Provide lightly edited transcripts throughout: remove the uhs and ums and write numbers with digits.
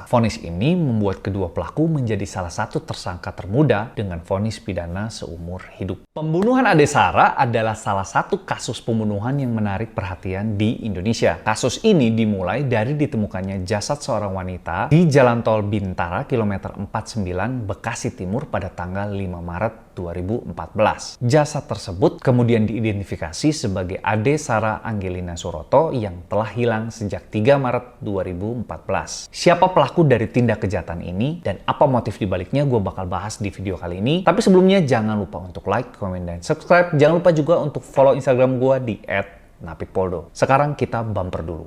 Vonis ini membuat kedua pelaku menjadi salah satu tersangka termuda dengan vonis pidana seumur hidup. Pembunuhan Ade Sarah adalah salah satu kasus pembunuhan yang menarik perhatian di Indonesia. Kasus ini dimulai dari ditemukannya jasad seorang wanita di Jalan Tol Bintara kilometer 49 Bekasi Timur pada tanggal 5 Maret 2014. Jasad tersebut kemudian diidentifikasi sebagai Ade Sarah Angelina Suroto yang telah hilang sejak 3 Maret 2014. Siapa pelaku dari tindak kejahatan ini dan apa motif dibaliknya gue bakal bahas di video kali ini. Tapi sebelumnya jangan lupa untuk like, komen, dan subscribe. Jangan lupa juga untuk follow Instagram gue di @napitpoldo. Sekarang kita bumper dulu.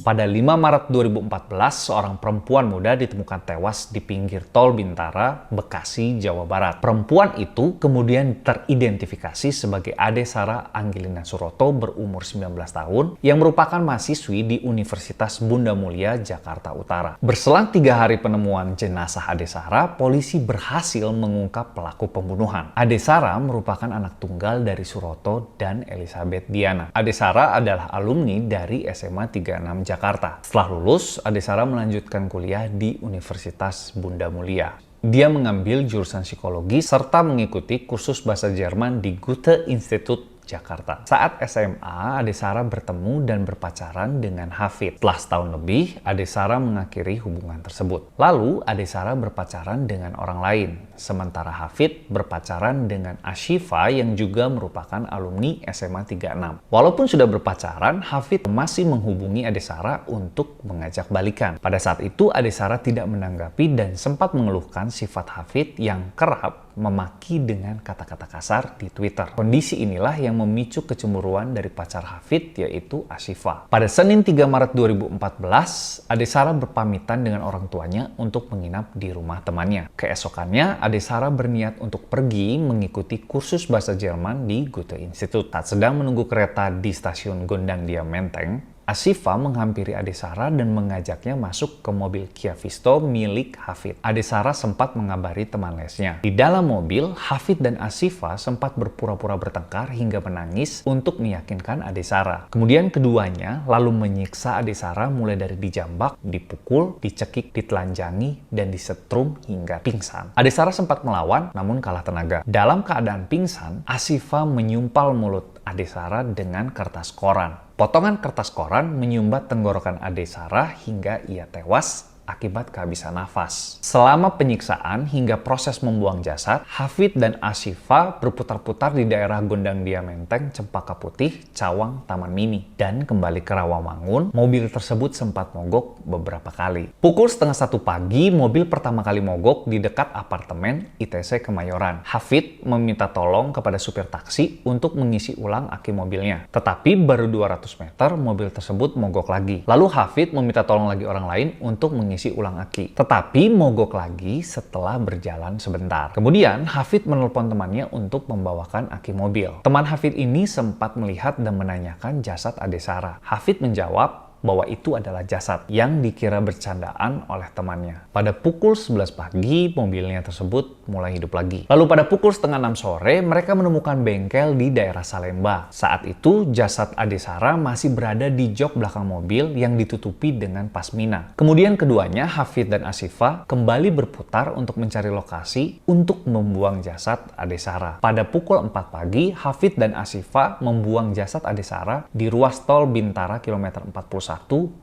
Pada 5 Maret 2014, seorang perempuan muda ditemukan tewas di pinggir tol Bintara, Bekasi, Jawa Barat. Perempuan itu kemudian teridentifikasi sebagai Ade Sarah Angelina Suroto berumur 19 tahun yang merupakan mahasiswi di Universitas Bunda Mulia, Jakarta Utara. Berselang 3 hari penemuan jenazah Ade Sarah, polisi berhasil mengungkap pelaku pembunuhan. Ade Sarah merupakan anak tunggal dari Suroto dan Elizabeth Diana. Ade Sarah adalah alumni dari SMA 36 Jakarta. Setelah lulus, Ade Sarah melanjutkan kuliah di Universitas Bunda Mulia. Dia mengambil jurusan psikologi serta mengikuti kursus bahasa Jerman di Goethe Institut Jakarta. Saat SMA, Ade Sarah bertemu dan berpacaran dengan Hafid. Setelah setahun lebih, Ade Sarah mengakhiri hubungan tersebut. Lalu, Ade Sarah berpacaran dengan orang lain. Sementara Hafid berpacaran dengan Ashifa yang juga merupakan alumni SMA 36. Walaupun sudah berpacaran, Hafid masih menghubungi Ade Sarah untuk mengajak balikan. Pada saat itu, Ade Sarah tidak menanggapi dan sempat mengeluhkan sifat Hafid yang kerap memaki dengan kata-kata kasar di Twitter. Kondisi inilah yang memicu kecemburuan dari pacar Hafid, yaitu Ashifa. Pada Senin 3 Maret 2014, Ade Sarah berpamitan dengan orang tuanya untuk menginap di rumah temannya. Keesokannya, Ade Sarah berniat untuk pergi mengikuti kursus bahasa Jerman di Goethe Institut. Saat sedang menunggu kereta di stasiun Gondangdia Menteng, Ashifa menghampiri Ade Sarah dan mengajaknya masuk ke mobil Kia Visto milik Hafid. Ade Sarah sempat mengabari teman lesnya. Di dalam mobil, Hafid dan Ashifa sempat berpura-pura bertengkar hingga menangis untuk meyakinkan Ade Sarah. Kemudian keduanya lalu menyiksa Ade Sarah mulai dari dijambak, dipukul, dicekik, ditelanjangi, dan disetrum hingga pingsan. Ade Sarah sempat melawan namun kalah tenaga. Dalam keadaan pingsan, Ashifa menyumpal mulut Ade Sarah dengan kertas koran. Potongan kertas koran menyumbat tenggorokan Ade Sarah hingga ia tewas akibat kehabisan nafas. Selama penyiksaan hingga proses membuang jasad, Hafid dan Ashifa berputar-putar di daerah Gondangdia Menteng, Cempaka Putih, Cawang, Taman Mini. Dan kembali ke Rawamangun, mobil tersebut sempat mogok beberapa kali. Pukul 12:30 pagi, mobil pertama kali mogok di dekat apartemen ITC Kemayoran. Hafid meminta tolong kepada supir taksi untuk mengisi ulang aki mobilnya. Tetapi baru 200 meter, mobil tersebut mogok lagi. Lalu Hafid meminta tolong lagi orang lain untuk mengisi ulang aki. Tetapi mogok lagi setelah berjalan sebentar. Kemudian Hafid menelpon temannya untuk membawakan aki mobil. Teman Hafid ini sempat melihat dan menanyakan jasad Ade Sarah. Hafid menjawab bahwa itu adalah jasad yang dikira bercandaan oleh temannya. Pada pukul 11 pagi, mobilnya tersebut mulai hidup lagi. Lalu pada pukul 5:30 sore, mereka menemukan bengkel di daerah Salemba. Saat itu, jasad Ade Sarah masih berada di jok belakang mobil yang ditutupi dengan pasmina. Kemudian keduanya, Hafid dan Ashifa, kembali berputar untuk mencari lokasi untuk membuang jasad Ade Sarah. Pada pukul 4 pagi, Hafid dan Ashifa membuang jasad Ade Sarah di ruas tol Bintara kilometer 41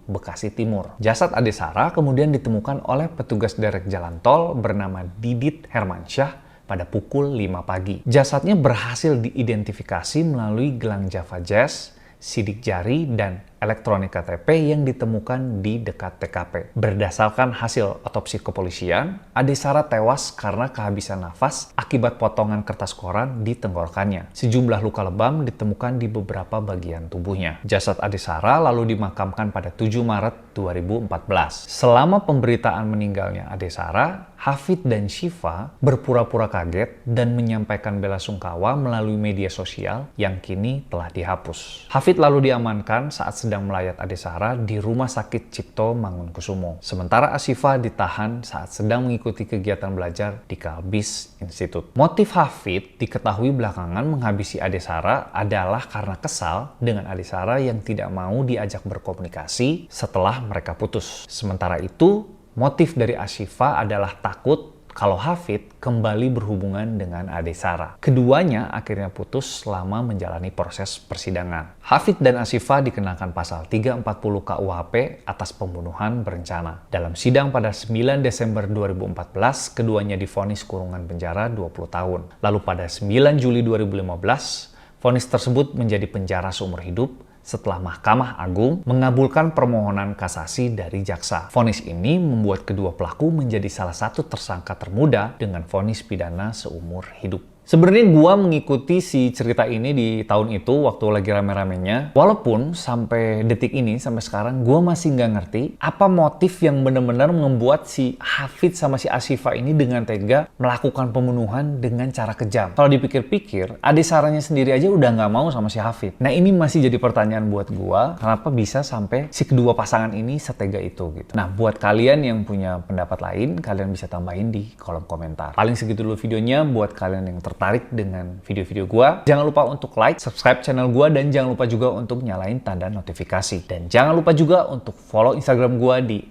Bekasi Timur. Jasad Ade Sarah kemudian ditemukan oleh petugas derek jalan tol bernama Didit Hermansyah pada pukul 5 pagi. Jasadnya berhasil diidentifikasi melalui gelang Java Jazz, sidik jari, dan elektronik KTP yang ditemukan di dekat TKP. Berdasarkan hasil otopsi kepolisian, Ade Sarah tewas karena kehabisan nafas akibat potongan kertas koran di tenggorokannya. Sejumlah luka lebam ditemukan di beberapa bagian tubuhnya. Jasad Ade Sarah lalu dimakamkan pada 7 Maret 2014. Selama pemberitaan meninggalnya Ade Sarah, Hafid dan Shiva berpura-pura kaget dan menyampaikan bela sungkawa melalui media sosial yang kini telah dihapus. Hafid lalu diamankan saat sedang sedang melayat Ade Sarah di Rumah Sakit Cipto Mangunkusumo. Sementara Asyifa ditahan saat sedang mengikuti kegiatan belajar di Kalbis Institute. Motif Hafid diketahui belakangan menghabisi Ade Sarah adalah karena kesal dengan Ade Sarah yang tidak mau diajak berkomunikasi setelah mereka putus. Sementara itu, motif dari Asyifa adalah takut kalau Hafid kembali berhubungan dengan Ade Sarah. Keduanya akhirnya putus selama menjalani proses persidangan. Hafid dan Asyifa dikenakan pasal 340 KUHP atas pembunuhan berencana. Dalam sidang pada 9 Desember 2014, keduanya divonis kurungan penjara 20 tahun. Lalu pada 9 Juli 2015, vonis tersebut menjadi penjara seumur hidup setelah Mahkamah Agung mengabulkan permohonan kasasi dari jaksa. Vonis ini membuat kedua pelaku menjadi salah satu tersangka termuda dengan vonis pidana seumur hidup. Sebenarnya gua mengikuti si cerita ini di tahun itu waktu lagi rame-ramenya. Walaupun sampai detik ini, sampai sekarang, gua masih nggak ngerti apa motif yang benar-benar membuat si Hafid sama si Asyifa ini dengan tega melakukan pembunuhan dengan cara kejam. Kalau dipikir-pikir, Ade Sarahnya sendiri aja udah nggak mau sama si Hafid. Nah ini masih jadi pertanyaan buat gua, kenapa bisa sampai si kedua pasangan ini setega itu gitu. Nah buat kalian yang punya pendapat lain, kalian bisa tambahin di kolom komentar. Paling segitu dulu videonya. Buat kalian yang tertarik dengan video-video gua, jangan lupa untuk like, subscribe channel gua, dan jangan lupa juga untuk nyalain tanda notifikasi. Dan jangan lupa juga untuk follow Instagram gua di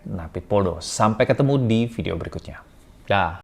@napitpoldo. Sampai ketemu di video berikutnya. Dah.